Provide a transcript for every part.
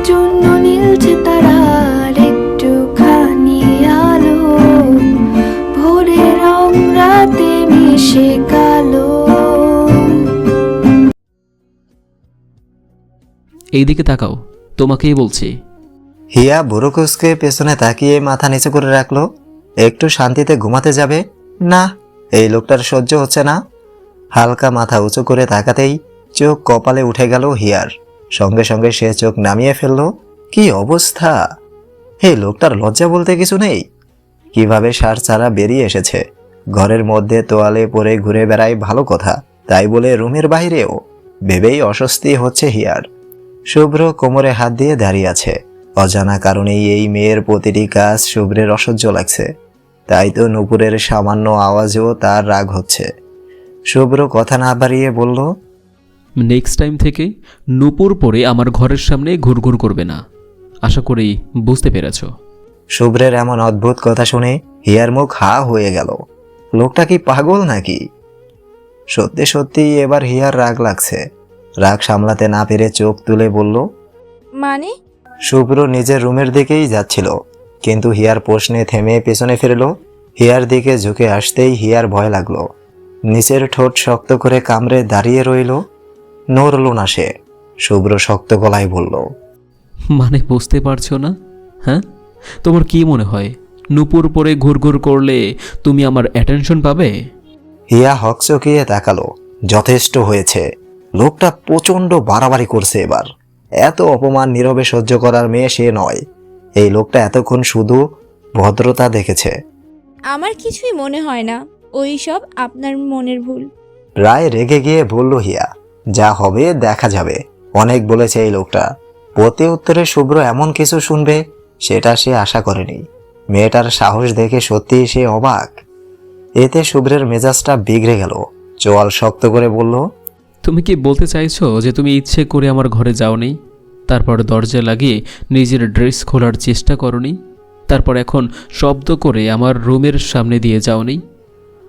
জন্য নীলছে তারার একটুখানি আলো, ভোরের রং রাতে মিশে কালো। এইদিকে তাকাও, তোমাকেই বলছি। হিয়া বুড়োকুসকে পেছনে তাকিয়ে মাথা নিচু করে রাখলো। একটু শান্তিতে ঘুমাতে যাবে না, এই লোকটার সহ্য হচ্ছে না। হালকা মাথা উঁচু করে তাকাতেই চোখ কপালে উঠে গেল হিয়ার। সঙ্গে সঙ্গে সে চোখ নামিয়ে ফেলল। কি অবস্থা! এই লোকটার লজ্জা বলতে কিছু নেই। কিভাবে সার ছাড়া বেরিয়ে এসেছে। ঘরের মধ্যে তোয়ালে পরে ঘুরে বেড়ায় ভালো কথা, তাই বলে রুমের বাইরেও। ভেবেই অস্বস্তি হচ্ছে হিয়ার। শুভ্র কোমরে হাত দিয়ে দাঁড়িয়ে আছে। অজানা কারণেই এই মেয়ের প্রতিটি কাজ শুভ্রের অসহ্য লাগছে। তাই তো নুপুরের সামান্য আওয়াজেও তার রাগ হচ্ছে। শুভ্র কথা না বাড়িয়ে বলল, নেক্সট টাইম থেকে নূপুর পরে আমার ঘরের সামনে ঘুরঘুর করবে না। আশা করি বুঝতে পেরেছ। শুভ্রের এমন অদ্ভুত কথা শুনে হিয়ার মুখ হা হয়ে গেল। লোকটা কি পাগল নাকি? সত্যি সত্যি এবার হিয়ার রাগ লাগছে। রাগ সামলাতে না পেরে চোখ তুলে বলল, মানে? শুভ্র নিজের রুমের দিকেই যাচ্ছিল, কিন্তু হিয়ার প্রশ্নে থেমে পেছনে ফিরল। হিয়ার দিকে ঝুঁকে আসতেই হিয়ার ভয় লাগলো। নিচের ঠোঁট শক্ত করে কামড়ে দাঁড়িয়ে রইল, নড়ল না সে। শুভ্র শক্ত গলায় বলল, মানে বুঝতে পারছো না? হ্যাঁ, তোমার কি মনে হয় নূপুর পরে ঘুরঘুর করলে তুমি আমার অ্যাটেনশন পাবে? হিয়া হকচকিয়ে তাকালো। যথেষ্ট হয়েছে, লোকটা প্রচণ্ড বাড়াবাড়ি করছে এবার। এত অপমান নীরবে সহ্য করার মেয়ে সে নয়। এই লোকটা এতক্ষণ শুধু ভদ্রতা দেখেছে। আমার কিছুই মনে হয় না, ওই সব আপনার মনের ভুল। প্রায় রেগে গিয়ে বলল হিয়া, যা হবে দেখা যাবে। অনেক বলেছে এই লোকটা। প্রতি উত্তরে শুভ্র এমন কিছু শুনবে সেটা সে আশা করেনি। মেয়েটার সাহস দেখে সত্যিই সে অবাক। এতে শুভ্রের মেজাজটা বিগড়ে গেল। চোয়াল শক্ত করে বলল, তুমি কি বলতে চাইছো যে তুমি ইচ্ছে করে আমার ঘরে যাওনি? তারপর দরজা লাগিয়ে নিজের ড্রেস খোলার চেষ্টা করনি? তারপর এখন শব্দ করে আমার রুমের সামনে দিয়ে যাওনি?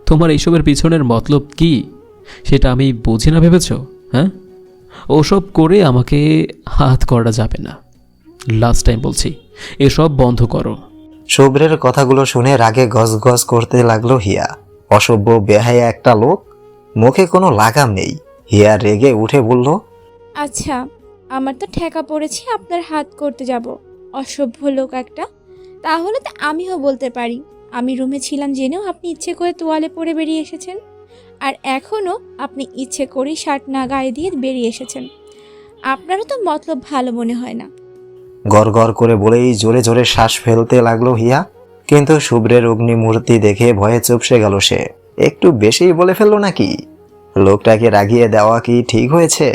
তোমার এইসবের পিছনের মতলব কি সেটা আমি বুঝি না ভেবেছ? হ্যাঁ, ওসব করে আমাকে হাত করা যাবে না। লাস্ট টাইম বলছি, এসব বন্ধ করো। শুভ্রের কথাগুলো শুনে রাগে গজগজ করতে লাগলো হিয়া। অসভ্য বেহায়া একটা লোক, মুখে কোনো লাগাম নেই। হিয়া রেগে উঠে বলল, আচ্ছা, আমার তো ঠেকা পড়েছে আপনার হাত করতে যাব। অসভ্য লোক একটা। তাহলে তো আমিও বলতে পারি, আমি রুমে ছিলাম জেনেও আপনি ইচ্ছে করে তোয়ালে পরে বেরিয়ে এসেছেন। আর এখনও আপনি ইচ্ছে করেই শার্ট না গায়ে দিয়ে বেরিয়ে এসেছেন। আপনারও তো মতলব ভালো মনে হয় না। গড় গড় করে বলেই জোরে জোরে শ্বাস ফেলতে লাগলো হিয়া। কিন্তু শুভ্রের অগ্নিমূর্তি দেখে ভয়ে চুপসে গেল সে। একটু বেশিই বলে ফেললো নাকি? লোকটাকে রাগিয়ে দেওয়া কি ঠিক হয়েছে?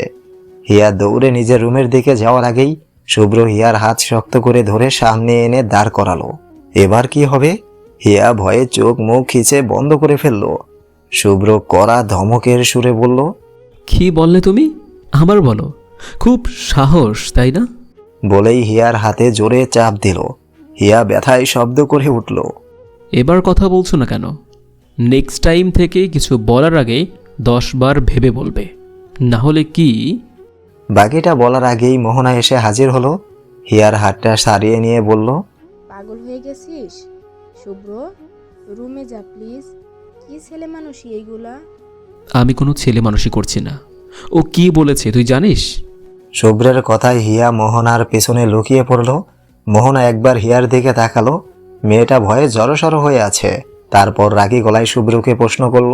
হিয়া দৌড়ে নিজের রুমের দিকে যাওয়ার আগেই শুভ্র হিয়ার হাত শক্ত করে ধরে সামনে এনে দাঁড় করালো। এবার কি হবে? হিয়া ভয়ে চোখ মুখ খিচে বন্ধ করে ফেললো। শুভ্র কড়া ধমকের সুরে বলল, কি বললে তুমি? আবার বলো। খুব সাহস, তাই না? বলেই হিয়ার হাতে জোরে চাপ দিল। হিয়া ব্যথায় শব্দ করে উঠল। এবার কথা বলছো না কেন? নেক্সট টাইম থেকে কিছু বলার আগে 10 বার ভেবে বলবে, না হলে কি? বাকিটা বলার আগেই মোহনা এসে হাজির হলো। হিয়ার হাতটা সারিয়ে নিয়ে বলল, পাগল হয়ে গেছিস শুভ্র? রুমে যা প্লিজ। কি ছেলে মানুষই এইগুলা? আমি কোনো ছেলে মানুষই করছি না। ও কি বলেছে তুই জানিস? শুভ্রের কথায় হিয়া মোহনার পেছনে লুকিয়ে পড়ল। মোহনা একবার হিয়ার দিকে তাকালো। মেয়েটা ভয়ে জড়সড় হয়ে আছে। তারপর রাগী গলায় শুভ্রকে প্রশ্ন করল,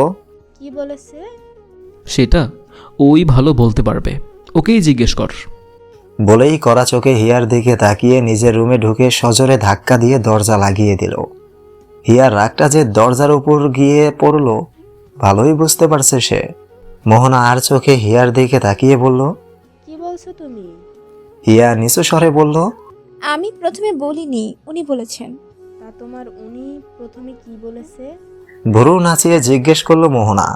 কি বলেছে? সেটা ওই ভালো বলতে পারবে, ওকেই জিজ্ঞেস কর। বলেই কড়া চোখে হিয়ার দিকে তাকিয়ে নিজের রুমে ঢুকে সজোরে ধাক্কা দিয়ে দরজা লাগিয়ে দিল। হিয়ার রাগটা যে দরজার উপর গিয়ে পড়ল ভালোই বুঝতে পারছে সে। মোহনা আর চোখে হিয়ার দিকে তাকিয়ে বলল, কি বলছো তুমি? হিয়া নিচু স্বরে বলল, আমি প্রথমে বলিনি, উনি বলেছেন। তা তোমার উনি প্রথমে কি বলেছে? ভুরু নাচিয়ে জিজ্ঞেস করলো মোহনা।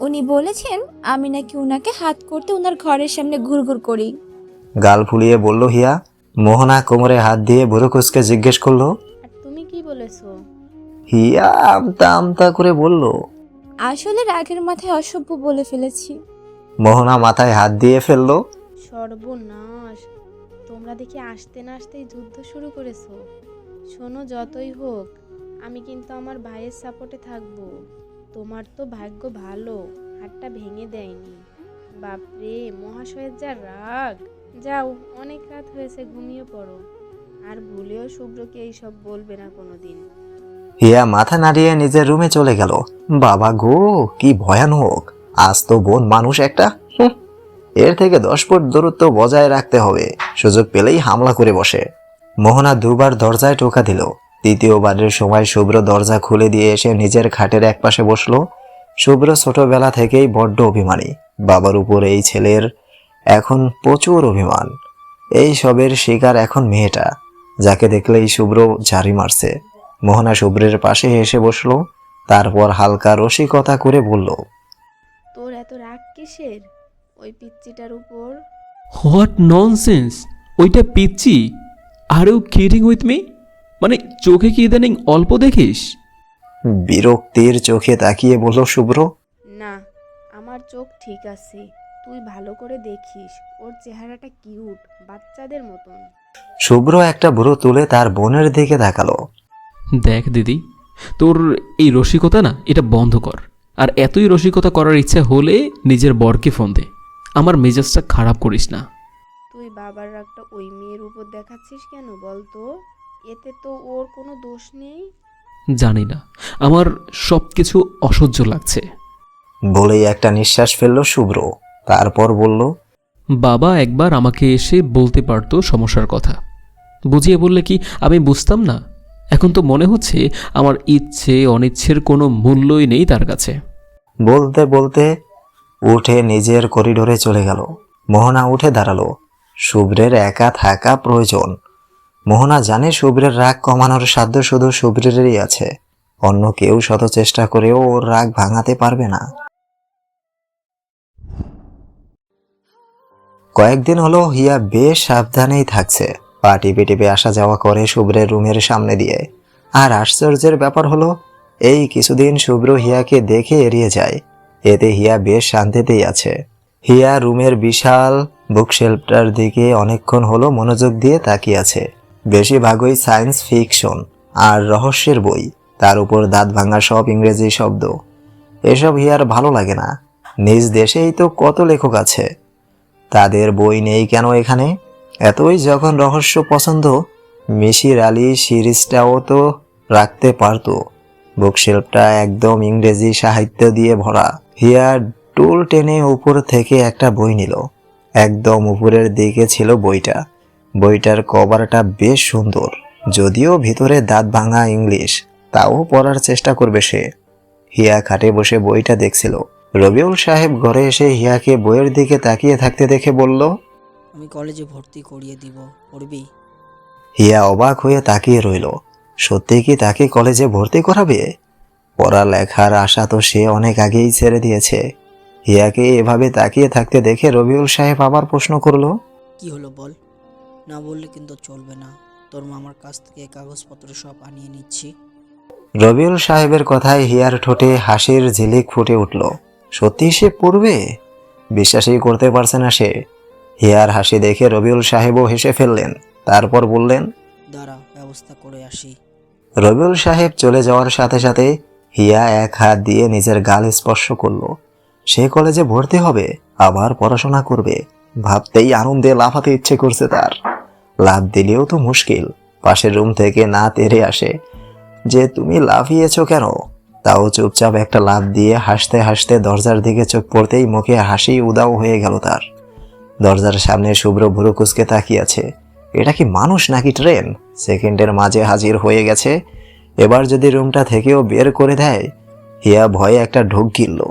উনি বলেছেন আমি নাকি উনাকে হাত করতে ওনার ঘরের সামনে ঘুরঘুর করি। গাল ফুলিয়ে বলল হিয়া। মোহনা কোমরে হাত দিয়ে ভুরু কুঁচকে জিজ্ঞেস করলো। আর তুমি কি বলেছো? হিয়া আমতা আমতা করে বলল। আসলে রাগের মাথায় অসভ্য বলে ফেলেছি। মোহনা মাথায় হাত দিয়ে ফেললো। সর্বনাশ, তোমরা দেখি আসতে না আসতেই যুদ্ধ শুরু করেছো। শোনো, যতই হোক আমি কিন্তু আমার ভাইয়ের সাপোর্টে থাকবো। তোমার তো ভাগ্য ভালো, হাতটা ভেঙে দেয়নি। বাপরে, মহাশয়ের যা রাগ। যাও, অনেক রাত হয়েছে, ঘুমিয়ে পড়ো। আর ভুলেও শুভ্রকে এইসব বলবে না কোনোদিন। হিয়া মাথা নাড়িয়ে নিজের রুমে চলে গেল। বাবা গো, কি ভয়ানক! আজ তো বোন মানুষ একটা। হুঁ, এর থেকে 10 ফুট দূরত্ব বজায় রাখতে হবে। সুযোগ পেলেই হামলা করে বসে। মোহনা দুবার দরজায় টোকা দিল। তৃতীয়বারের সময় শুভ্র দরজা খুলে দিয়ে এসে নিজের খাটের একপাশে বসলো। শুভ্র ছোটবেলা থেকেই বড্ড অভিমানী। বাবার উপর এই ছেলের এখন প্রচুর অভিমান। এই সবের শিকার এখন মেয়েটা, যাকে দেখলেই শুভ্র ঝাড়ি মারছে। মোহনা শুভ্রের পাশে এসে বসলো, তারপর হালকা রসিকতা করে বলল, তোর এত রাগ কিসের ওই পিচ্চিটার উপর? What nonsense! ওইটা পিচ্ছি? Are you kidding with me? মানে চোখে কি ইদানিং অল্প দেখিস? বিরক্তির চোখে তাকিয়ে বলল শুভ্র। না, আমার চোখ ঠিক আছে। তুই ভালো করে দেখিস, ওর চেহারাটা কিউট, বাচ্চাদের মতন। শুভ্র একটা বুড়ো তুলে তার বোনের দিকে তাকালো। দেখ দিদি, তোর এই রসিকতা না, এটা বন্ধ কর। আর এতই রসিকতা করার ইচ্ছা হলে নিজের বরকে ফোন দে। আমার মেজাজটা খারাপ করিস না। তুই বাবার রাগটা ওই মেয়ের উপর দেখাচ্ছিস কেন বলতো? এতে তো ওর কোনো দোষ নেই। জানি না, আমার সব কিছু অসহ্য লাগছে। বলেই একটা নিঃশ্বাস ফেলল শুভ্র, তারপর বলল, বাবা একবার আমাকে এসে বলতে পারতো সমস্যার কথা। বুঝিয়ে বললে কি আমি বুঝতাম না? এখন তো মনে হচ্ছে আমার ইচ্ছে অনিচ্ছের কোনো মূল্যই নেই তার কাছে। বলতে বলতে উঠে নিজের করিডোরে চলে গেল। মোহনা উঠে দাঁড়ালো। শুভ্রের একা থাকা প্রয়োজন। মোহনা জানে শুভ্রের রাগ কমানোর সাধ্য শুধু শুভ্রেরই আছে। অন্য কেউ শত চেষ্টা করেও ওর রাগ ভাঙাতে পারবে না। কয়েকদিন হলো হিয়া বেশ সাবধানেই থাকছে। পা টিপে টিপে আসা যাওয়া করে শুভ্রের রুমের সামনে দিয়ে। আর আশ্চর্যের ব্যাপার হলো, এই কিছুদিন শুভ্র হিয়াকে দেখে এড়িয়ে যায়। এতে হিয়া বেশ শান্তিতেই আছে। হিয়া রুমের বিশাল বুকশেলফটার দিকে অনেকক্ষণ হলো মনোযোগ দিয়ে তাকিয়ে আছে। বেশিরভাগই সায়েন্স ফিকশন আর রহস্যের বই, তার উপর দাঁত ভাঙা সব ইংরেজি শব্দ। এসব হিয়ার ভালো লাগে না। নিজ দেশেই তো কত লেখক আছে, তাদের বই নেই কেন এখানে? এতই যখন রহস্য পছন্দ, মিশির আলী সিরিজটাও তো রাখতে পারতো। বুকশেলফটা একদম ইংরেজি সাহিত্য দিয়ে ভরা। হিয়া টুল টেনে উপর থেকে একটা বই নিল। একদম উপরের দিকে ছিল বইটা। বইটার কভারটা বেশ সুন্দর, যদিও ভিতরে দাঁত ভাঙা ইংলিশ, তাও পড়ার চেষ্টা করবে সে। হিয়া খাটে বসে বইটা দেখছিল। রবিউল সাহেব ঘরে এসে হিয়াকে বইয়ের দিকে তাকিয়ে থাকতে দেখে বলল, আমি কলেজে ভর্তি করিয়ে দিব, পড়বি? হিয়া অবাক হয়ে তাকিয়ে রইল। সত্যি কি তাকে কলেজে ভর্তি করাবে? পড়ালেখার আশা তো সে অনেক আগেই ছেড়ে দিয়েছে। হিয়াকে এভাবে তাকিয়ে থাকতে দেখে রবিউল সাহেব আবার প্রশ্ন করলো, কি হলো বল? না বললে কিন্তু চলবে না। তোর মামার কাছ থেকে কাগজপত্র সব আনিয়ে নিচ্ছি। রবিউল সাহেবের কথায় হিয়ার ঠোঁটে হাসির ঝিলিক ফুটে উঠল। সত্যি সে পড়বে? বিশ্বাসই করতে পারছে না সে। হিয়ার হাসি দেখে রবিউল সাহেবও হেসে ফেললেন। তারপর বললেন, দাঁড়া, ব্যবস্থা করে আসি। রবিউল সাহেব চলে যাওয়ার সাথে সাথে হিয়া এক হাত দিয়ে নিজের গাল স্পর্শ করলো। সে কলেজে ভর্তি হবে, আবার পড়াশোনা করবে। ভাবতেই আনন্দে লাফাতে ইচ্ছে করছে তার। লাফ দিলেও তো মুশকিল, পাশের রুম থেকে না তেড়ে আসে যে তুমি লাফিয়েছো কেন। তাও চুপচাপ একটা লাফ দিয়ে হাসতে হাসতে দরজার দিকে চোখ পড়তেই মুখে হাসি উদাও হয়ে গেল তার। দরজার সামনে শুভ্র ভুরু কুঁচকে তাকিয়ে আছে। এটা কি মানুষ নাকি ট্রেন? সেকেন্ডের মাঝে হাজির হয়ে গেছে। এবার যদি রুমটা থেকেও বের করে দেয়। হিয়া ভয়ে একটা ঢোক গিলল।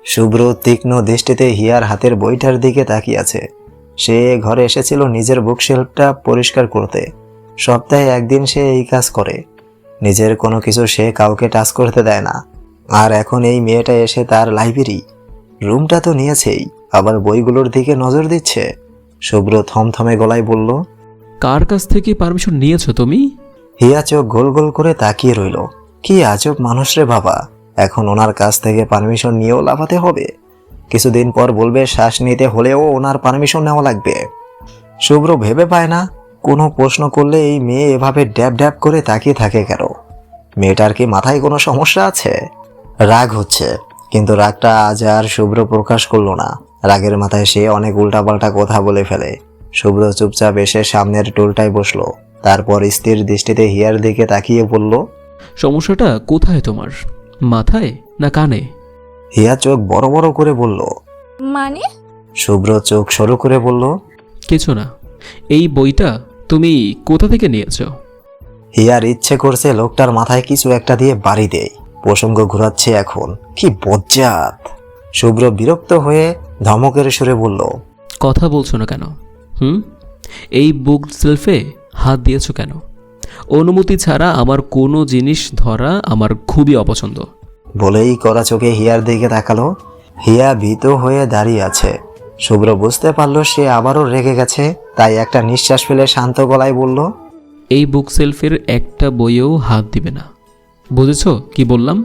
শুভ্র তীক্ষ্ণ দৃষ্টিতে হিয়ার হাতের বইটার দিকে তাকিয়ে আছে। সে ঘরে এসেছিল নিজের বুকশেলফটা পরিষ্কার করতে। সপ্তাহে একদিন সে এই কাজ করে। নিজের কোনো কিছু সে কাউকে টাচ করতে দেয় না। আর এখন এই মেয়েটা এসে তার লাইব্রেরি, রুমটা তো নিয়েছেই, আবার বইগুলোর দিকে নজর দিচ্ছে। শুভ্র থমথমে গলায় বলল, কার কাছ থেকে পারমিশন নিয়েছো তুমি? হিয়া চোখ গোল গোল করে তাকিয়ে রইল। কি আজব মানুষ রে বাবা, এখন ওনার কাছ থেকে পারমিশন নিয়েও লাফাতে হবে। কিছুদিন পর বলবে শ্বাস নিতে হলেও ওনার পারমিশন নেওয়া লাগবে। শুভ্র ভেবে পায় না, কোনো প্রশ্ন করলে এই মেয়ে এভাবে ড্যাব ড্যাব করে তাকিয়ে থাকে কেন? মেয়েটার কি মাথায় কোনো সমস্যা আছে? রাগ হচ্ছে, কিন্তু রাগটা আজ আর শুভ্র প্রকাশ করলো না। রাগের মাথায় সে অনেক উল্টাপাল্টা কথা বলে ফেলে। শুভ্র চুপচাপ এসে সামনের টুলটায় বসলো, তারপর স্থির দৃষ্টিতে হিয়ার দিকে তাকিয়ে বলল, সমস্যাটা কোথায় তোমার? মাথায় না কানে? হিয়া চোখ বড় বড় করে বলল। মানে? শুভ্র চোখ সরু করে বলল, কিছু না। এই বইটা তুমি কোথা থেকে নিয়েছো? হিয়ার ইচ্ছে করছে লোকটার মাথায় কিছু একটা দিয়ে বাড়ি দেয়। প্রসঙ্গ ঘুরাচ্ছে এখন, কি বজ্জাত। শুভ্র বিরক্ত হয়ে ধমকের সুরে বলল, কথা বলছো না কেন? এই বুক সেলফে হাত দিয়েছো কেন? অনুমতি ছাড়া আমার কোনো জিনিস ধরা আমার খুবই অপছন্দ। বলেই কড়া চোখে হিয়ার দিকে তাকালো। হিয়া ভীত হয়ে দাঁড়িয়ে আছে। শুভ্র বুঝতে পারলো সে আবারও রেগে গেছে, তাই একটা নিঃশ্বাস ফেলে শান্ত গলায় বলল, এই বুক সেলফের একটা বইয়েও হাত দিবে না, বুঝেছো কি বললাম?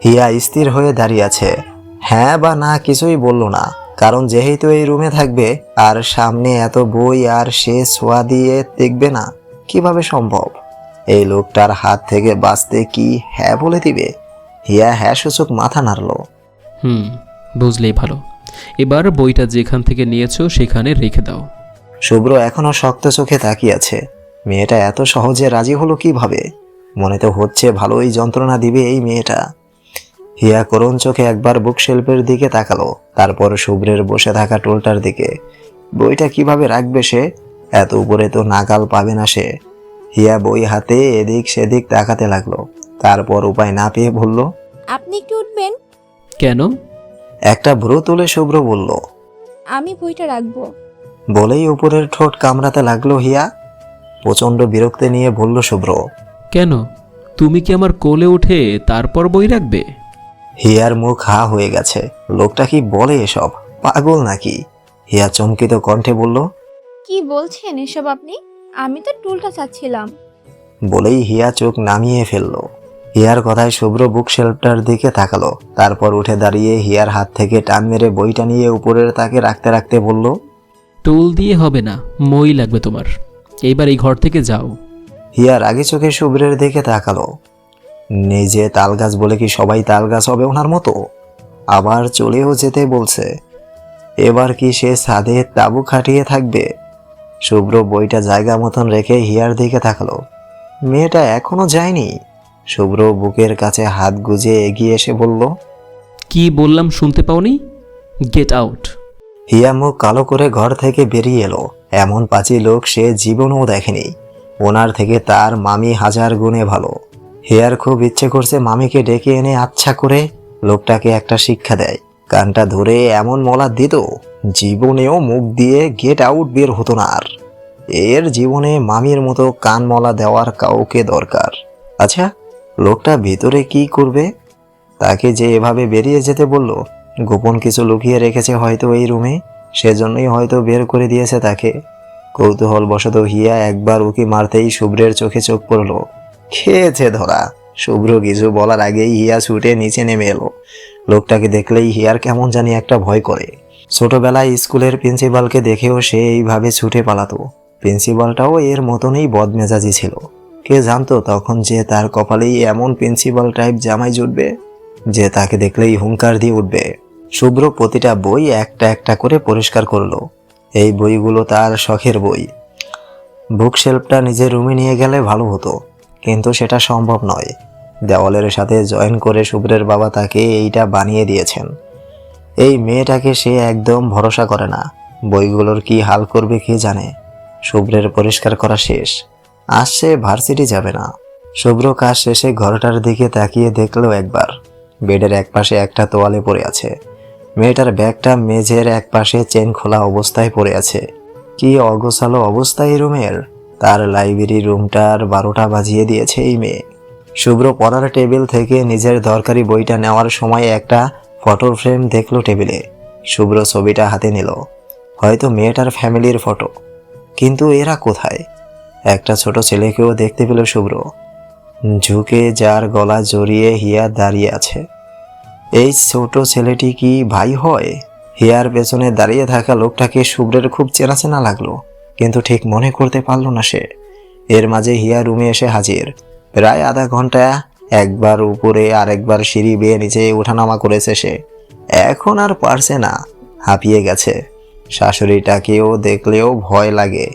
হিয়া স্থির হয়ে দাঁড়িয়ে আছে। হ্যাঁ বা না কিছুই বলল না, কারণ যেহেতু এই রুমে থাকবে আর সামনে এত বই আর সে ছোঁয়া দিয়ে দেখবে না, কিভাবে সম্ভব? এই লোকটার হাত থেকে বাঁচতে কি হ্যাঁ বলে দিবে? হিয়া হ্যাঁ সূচক মাথা নাড়ল। বুঝলেই ভালো। এবার বইটা যেখান থেকে নিয়েছো সেখানে রেখে দাও। শুভ্র এখনো শক্ত চোখে তাকিয়ে আছে। মেয়েটা এত সহজে রাজি হলো কিভাবে? মনে তো হচ্ছে ভালোই যন্ত্রণা দিবে এই মেয়েটা। হিয়া করুণ চোখে একবার বুকশেল্ফের দিকে তাকালো, তারপর শুভ্রের বসে থাকা টোলটার দিকে। বইটা কিভাবে রাখবে সে? এত উপরে তো নাগাল পাবে না সে। হিয়া বই হাতে এদিক সেদিক তাকাতে লাগলো, তারপর উপায় না পেয়ে বলল, আপনি একটু উঠবেন? কেন? একটা ভ্রু তুলে শুভ্র বলল। আমি বইটা রাখবো। বলেই উপরের ঠোঁট কামড়াতে লাগলো হিয়া। প্রচন্ড বিরক্তি নিয়ে বলল শুভ্র, কেন? তুমি কি আমার কোলে উঠে তারপর বই রাখবে? হিয়ার মুখ হা হয়ে গেছে। লোকটা কি বলে এসব? পাগল নাকি? হিয়া চমকিত কণ্ঠে বলল। কি বলছেন এসব আপনি? আমি তো টুলটা চাচ্ছিলাম। বলেই হিয়া চোখ নামিয়ে ফেলল। হিয়ার কথায় শুভ্র বুক শেলফটার দিকে তাকালো, তারপর উঠে দাঁড়িয়ে হিয়ার হাত থেকে টান মেরে বইটা নিয়ে উপরের তাকে রাখতে রাখতে বলল, টোল দিয়ে হবে না, মই লাগবে তোমার। এইবার এই ঘর থেকে যাও। হিয়ার আগে চোখে শুভ্রের দিকে তাকালো। নিজে তাল গাছ বলে কি সবাই তাল গাছ হবে ওনার মতো? আবার চলেও যেতে বলছে। এবার কি সে ছাদে তাঁবু খাটিয়ে থাকবে? শুভ্র বইটা জায়গা মতন রেখে হিয়ার দিকে তাকালো। মেয়েটা এখনো যায়নি। শুভ্র বুকের কাছে হাত গুজে এগিয়ে এসে বলল, কি বললাম শুনতে পাওনি? Get out. হিয়া মুখ কালো করে ঘর থেকে বেরিয়ে এলো। এমন পাঁচি লোক সে জীবনেও দেখেনি। ওনার থেকে তার মামি হাজার গুণে ভালো। হিয়ার খুব ইচ্ছে করছে মামিকে ডেকে এনে আচ্ছা করে লোকটাকে একটা শিক্ষা দেয়। কানটা ধরে এমন মলা দিত, জীবনেও মুখ দিয়ে গেট আউট বের হতো না আর। এর জীবনে মামির মতো কান মলা দেওয়ার কাউকে দরকার। আচ্ছা, লোকটা ভিতরে কি করবে? তাকে যে এভাবে বেরিয়ে যেতে বলল, গোপন কিছু লুকিয়ে রেখেছে হয়তো এই রুমে, সেজন্যই হয়তো বের করে দিয়েছে তাকে। কৌতূহল বশত হিয়া একবার উকি মারতেই শুভ্রের চোখে চোখ পড়ল। খেয়েছে ধরা। শুভ্র কিছু বলার আগেই হিয়া ছুটে নিচে নেমে এলো। লোকটাকে দেখলেই হিয়ার কেমন জানি একটা ভয় করে। ছোটবেলায় স্কুলের প্রিন্সিপালকে দেখেও সে এইভাবে ছুটে পালাতো। প্রিন্সিপালটাও এর মতনই বদমেজাজি ছিল। কে জানতো তখন যে তার কপালেই এমন প্রিন্সিপাল টাইপ জামাই জুটবে, যে তাকে দেখলেই হুঙ্কার দিয়ে উঠবে। শুভ্র প্রতিটা বই একটা একটা করে পরিষ্কার করলো। এই বইগুলো তার শখের বই। বুক শেলফটা নিজের রুমে নিয়ে গেলে ভালো হতো, কিন্তু সেটা সম্ভব নয়। দেওয়ালের সাথে জয়েন করে শুভ্রের বাবা তাকে এইটা বানিয়ে দিয়েছেন। এই মেয়েটাকে সে একদম ভরসা করে না। বইগুলোর কি হাল করবে কে জানে। শুভ্রের পরিষ্কার করা শেষ। আজ সে ভার্সিটি যাবে না। শুভ্র কাজ শেষে ঘরটার দিকে তাকিয়ে দেখলো একবার। বেডের একপাশে একটা তোয়ালে পড়ে আছে। মেয়েটার ব্যাগটা মেঝের একপাশে চেন খোলা অবস্থায় পড়ে আছে। কি অগোছালো অবস্থা এই রুমের। তার লাইব্রেরি রুমটার 12টা বাজিয়ে দিয়েছে এই মেয়ে। শুভ্র পড়ার টেবিল থেকে নিজের দরকারি বইটা নেওয়ার সময় একটা ফটোর ফ্রেম দেখলো টেবিলে। শুভ্র ছবিটা হাতে নিল। হয়তো মেয়েটার ফ্যামিলির ফটো, কিন্তু এরা কোথায়? একটা ছোট ছেলেকেও দেখতে পেল শুভ্র, ঝুঁকে যার গলা জড়িয়ে হিয়া দাঁড়িয়ে আছে। এই ছোট ছেলেটি কি ভাই হয়? হিয়ার পেছনে দাঁড়িয়ে থাকা লোকটাকে শুভ্রের খুব চেনা চেনা লাগলো, কিন্তু ঠিক মনে করতে পারল না সে। এর মাঝে হিয়া রুমে এসে হাজির। প্রায় আধা ঘন্টা একবার উপরে আর একবার সিঁড়ি বেয়ে নিচে ওঠানামা করেছে সে। এখন আর পারছে না, হাঁপিয়ে গেছে। শাশুড়িটাকেও দেখলেও ভয় লাগে,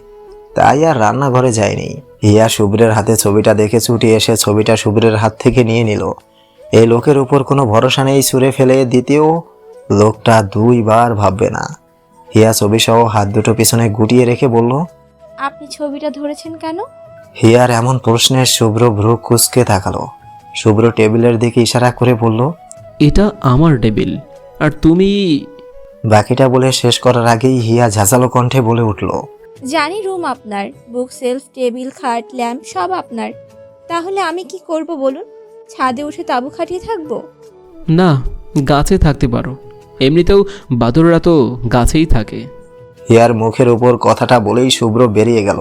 তাই আর রান্নাঘরে যায়নি। হিয়া শুভ্রের হাতে ছবিটা দেখে ছুটি এসে ছবিটা শুভ্রের হাত থেকে নিয়ে নিল। এই লোকের উপর কোনো ভরসা নেই, ছুঁড়ে ফেলে দ্বিতীয় লোকটা দুইবার ভাববে না। হিয়া ছবি সহ হাত দুটো পিছনে গুটিয়ে রেখে বলল, আপনি ছবিটা ধরেছেন কেন? হিয়ার এমন প্রশ্নে শুভ্র ভ্রু কুঁচকে তাকালো। শুভ্র টেবিলের দিকে ইশারা করে বলল, এটা আমার টেবিল, আর তুমি? বাকিটা বলে শেষ করার আগেই হিয়া ঝাঁঝালো কণ্ঠে বলে উঠল, জানি রুম আপনার, বুক সেলফ, টেবিল, খাট, ল্যাম্প সব আপনার। তাহলে আমি কি করব বলুন? ছাদে উঠে তাঁবু খাটিয়ে থাকবো? না, গাছে থাকতে পারো, এমনিতেও বাদররা তো গাছেই থাকে। হিয়ার মুখের উপর কথাটা বলেই শুভ্র বেরিয়ে গেল।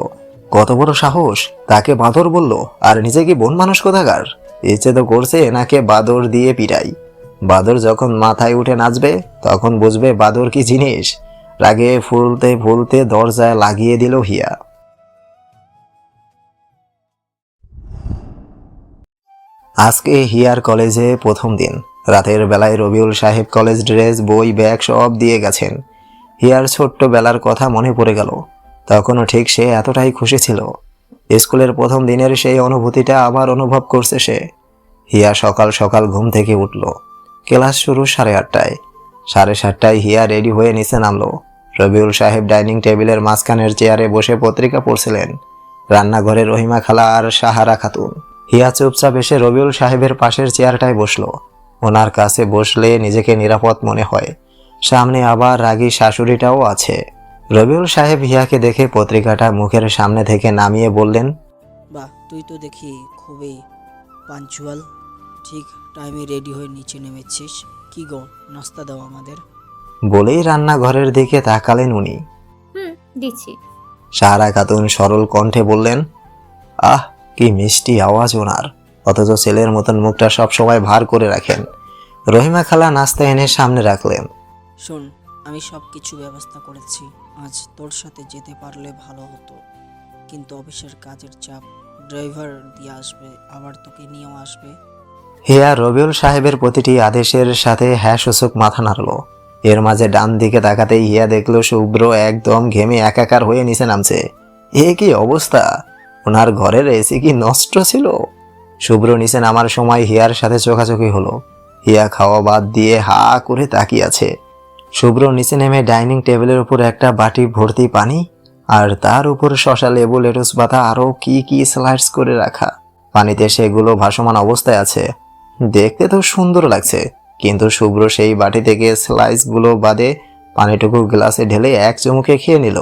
কত বড় সাহস, তাকে বাঁদর বলল, আর নিজে কি বন মানুষ কোথাকার। ইচ্ছে তো করছে এনাকে বাদর দিয়ে পিটাই। বাদর যখন মাথায় উঠে নাচবে তখন বুঝবে বাদর কি জিনিস। রাগে ফুলতে ফুলতে দরজায় লাগিয়ে দিল হিয়া। আজকে হিয়ার কলেজে প্রথম দিন। রাতের বেলায় রবিউল সাহেব কলেজ ড্রেস, বই, ব্যাগ সব দিয়ে গেছেন। হিয়ার ছোট্টবেলার কথা মনে পড়ে গেল। তখনও ঠিক সে এতটাই খুশি ছিল। স্কুলের প্রথম দিনের সেই অনুভূতিটা আবার অনুভব করছে সে। হিয়া সকাল সকাল ঘুম থেকে উঠল। ক্লাস শুরু 8:30টায়। 7:30টায় হিয়া রেডি হয়ে নিচে নামলো। রবিউল সাহেব ডাইনিং টেবিলের মাঝখানের চেয়ারে বসে পত্রিকা পড়ছিলেন। রান্নাঘরে রহিমা খালা আর সাহারা খাতুন। হিয়া চুপচাপ এসে রবিউল সাহেবের পাশের চেয়ারটায় বসলো। ওনার কাছে বসলে নিজেকে নিরাপদ মনে হয়। সামনে আবার রাগী শাশুড়িটাও আছে। রবিউল সাহেব হিয়াকে দেখে পত্রিকাটা মুখের সামনে থেকে নামিয়ে বললেন, বাহ, তুই তো দেখি খুবই পাঞ্চুয়াল। ঠিক টাইমে রেডি হয়ে নিচে নেমেছিস। কি গো, নাস্তা দাও আমাদের। বলেই রান্নাঘরের দিকে তাকালেন উনি। দিচ্ছি। সাহারা খাতুন সরল কণ্ঠে বললেন, আহ কি মিষ্টি আওয়াজ ওনার, অথচ ছেলের মতন মুখটা সবসময় ভার করে রাখেন। রহিমা খালা নাস্তা এনে সামনে রাখলেন। শোন, আমি সব কিছু ব্যবস্থা করেছি। আজ তোর সাথে যেতে পারলে ভালো হতো, কিন্তু অফিসের কাজের চাপ। ড্রাইভার দিয়ে আসবে, আবার তোকে নিয়েও আসবে। হিয়া রবিউল সাহেবের প্রতিটি আদেশের সাথে হ্যাঁ সূচক মাথা নাড়ল। এর মাঝে ডান দিকে তাকাতেই হিয়া দেখল শুভ্র একদম ঘেমে একাকার হয়ে নিচে নামছে। এ কি অবস্থা, ওনার ঘরের এসি কি নষ্ট ছিল? শুভ্র নিচে নামার সময় হিয়ার সাথে চোখাচোখি হলো। হিয়া খাওয়া বাদ দিয়ে হা করে তাকিয়ে আছে। শুভ্র নিচে নেমে ডাইনিং টেবিলের উপর একটা বাটি ভর্তি পানি, আর তার উপর শসা, লেবু, লেটুস পাতা, আরো কি কি স্লাইডস করে রাখা। পানিতে সেগুলো ভাসমান অবস্থায় আছে। দেখতে তো সুন্দর লাগছে, কিন্তু শুভ্র সেই বাটি থেকে স্লাইসগুলো বাদে পানিটুকু গ্লাসে ঢেলে এক চুমুকে খেয়ে নিল।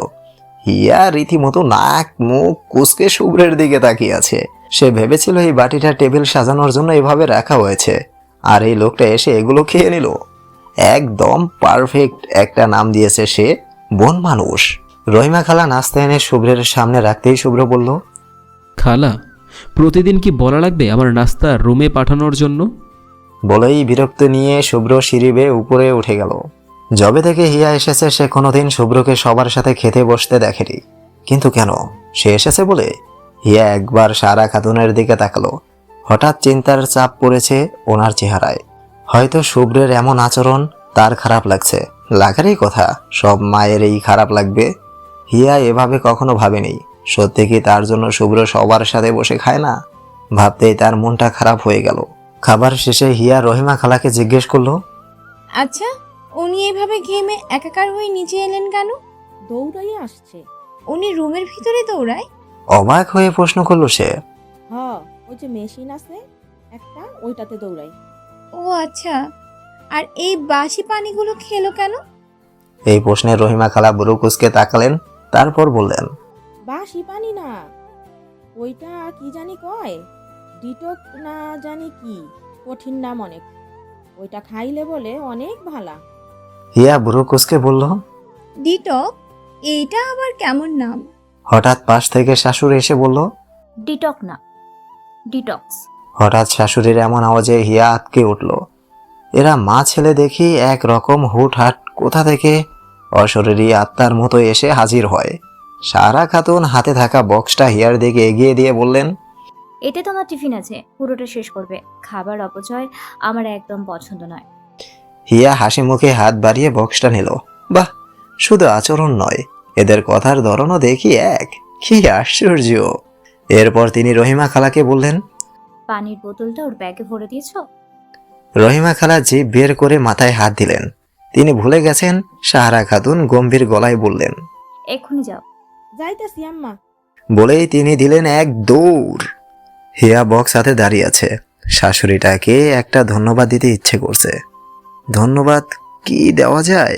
হিয়া রীতিমতো নাক মুখ কুঁচকে শুভ্রের দিকে তাকিয়ে আছে। সে ভেবেছিল এই বাটিটা টেবিল সাজানোর জন্য এভাবে রাখা হয়েছে, আর এই লোকটা এসে এগুলো খেয়ে নিল। একদম পারফেক্ট একটা নাম দিয়েছে সে, বন মানুষ। রহিমা খালা নাস্তা এনে শুভ্রের সামনে রাখতেই শুভ্র বলল, খালা, প্রতিদিন কি বলা লাগবে আমার নাস্তা রুমে পাঠানোর জন্য? বলেই বিরক্ত নিয়ে শুভ্র সিঁড়ি বেয়ে উপরে উঠে গেল। যবে থেকে হিয়া এসেছে সে কোনোদিন শুভ্রকে সবার সাথে খেতে বসতে দেখেনি। কিন্তু কেন, সে এসেছে বলে? হিয়া একবার সারা খাতুনের দিকে তাকালো। হঠাৎ চিন্তার চাপ পড়েছে ওনার চেহারায়। হয়তো শুভ্রের এমন আচরণ তার খারাপ লাগছে। লাগারই কথা, সব মায়েরই খারাপ লাগবে। হিয়া এভাবে কখনো ভাবেনি। সত্যি কি তার জন্য শুভ্র সবার সাথে বসে খায় না? ভাবতেই তার মনটা খারাপ হয়ে গেল। খাবার শেষে হিয়া রহিমা খালাকে জিজ্ঞেস করলো, আচ্ছা, উনি এভাবে ঘেমে একাকার হয়ে নিচে এলেন কেন? দৌড়াই আসছে। উনি রুমের ভিতরে দৌড়ায়? অবাক হয়ে প্রশ্ন করলো সে। ওই যে মেশিন আছে একটা, ওইটাতে দৌড়াই। ও আচ্ছা, আর এই বাসি পানিগুলো খেলো কেন? এই প্রশ্নে রহিমা খালা বুড়ো কুচকে তাকালেন, তারপর বললেন, বাসি পানি না, ওইটা কি জানি কয়, ডিটক না জানি কি, কঠিন নাম অনেক। ওইটা খাইলে বলে অনেক ভালা। হিয়া বুড়ো কুচকে বলল। ডিটক? এইটা আবার কেমন নাম? হঠাৎ পাশ থেকে শাশুড়ি এসে বলল, ডিটক না, ডিটক্স। হঠাৎ শাশুড়ির এমন আওয়াজে হিয়া আটকে উঠল। এরা মা ছেলে দেখি একরকম হুটহাট কোথা থেকে অশরীরী আত্মার মতো এসে হাজির হয়। সারা খাতুন হাতে থাকা বক্সটা হিয়ার দিকে এগিয়ে দিয়ে বললেন, এতে তোমার টিফিন আছে, পুরোটা শেষ করবে। খাবার অপচয় আমার একদম পছন্দ নয়। হিয়া হাসি মুখে হাত বাড়িয়ে বক্সটা নিল। বাহ, শুধু আচরণ নয়, এদের কথার ধরনও দেখি এক। কি আশ্চর্য। এরপর তিনি রহিমা খালাকে বললেন। পানির বোতলটা ওর ব্যাগে ভরে দিয়েছো? রহিমা খালা জিভ বের করে মাথায় হাত দিলেন। তিনি ভুলে গেছেন। সাহারা খাতুন গম্ভীর গলায় বললেন, এক্ষুনি যাও। যাইতাছি আম্মা। বলেই তিনি দিলেন এক দৌড়। হিয়া বক্স হাতে দাঁড়িয়ে আছে। শাশুড়িটাকে একটা ধন্যবাদ দিতে ইচ্ছে করছে। ধন্যবাদ কি দেওয়া যায়?